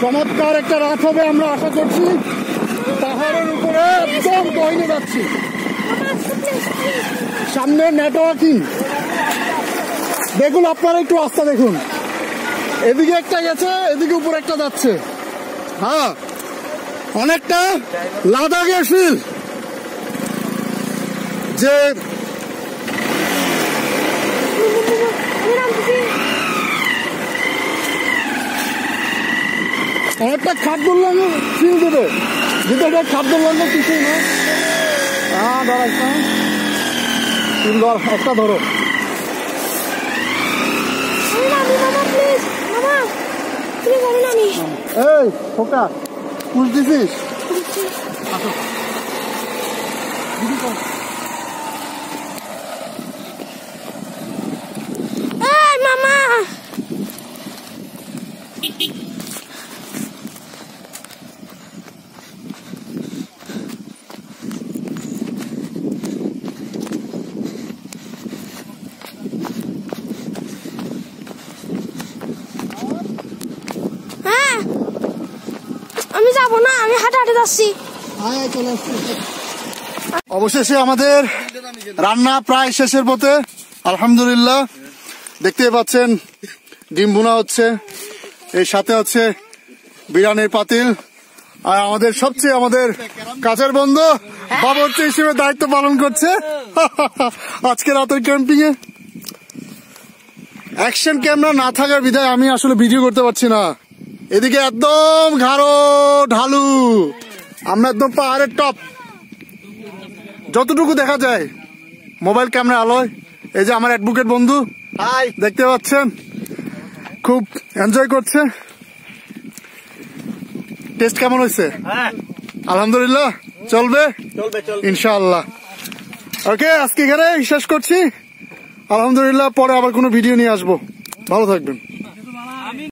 চমৎকার একটা রাত হবে আমরা আশা করছি। পাহাড়ের উপরে একদম বইনে যাচ্ছি, সামনে নেটওয়ার্কিং দেখুন আপনারা, একটু রাস্তা দেখুন, এদিকে একটা গেছে, এদিকে উপরে একটা যাচ্ছে। হ্যাঁ, অনেকটা লাদাখের ফিল, যে অনেকটা খাদ্যুল্লাঙ্গ ফিল দেবে, যেটা এটা খাদ্যুল্লাঙ্গ কিছুই না। হ্যাঁ ধর একটা, ধর একটা ধরো। এই খোকা পুষ দিছিস? মামা আমি যাবো না, আমি হাঁটে হাঁটে যাচ্ছি। অবশেষে আমাদের রান্না প্রায় শেষের পথে, আলহামদুলিল্লাহ। দেখতে পাচ্ছেন ডিম ভুনা হচ্ছে, এর সাথে হচ্ছে বিরিয়ানির পাতিল, আর আমাদের সবচেয়ে আমাদের কাছের বন্ধু বাবুর্চি হিসেবে দায়িত্ব পালন করছে আজকে রাতের ক্যাম্পিং এ। অ্যাকশন ক্যামেরা না থাকার বিধায় আমি আসলে ভিডিও করতে পারছি না। এদিকে একদম ঘাড়ো ঢালু, আমরা একদম পাহাড়ের টপ, যতটুকু দেখা যায় মোবাইল ক্যামেরা আলোয়। এই যে আমার অ্যাডভোকেট বন্ধু দেখতে পাচ্ছেন, খুব এনজয় করছে। টেস্ট কেমন হয়েছে? আলহামদুলিল্লাহ, চলবে ইনশাআল্লাহ। ওকে, আজকে এখানে শেষ করছি। আলহামদুলিল্লাহ, পরে আবার কোনো ভিডিও নিয়ে আসবো। ভালো থাকবেন।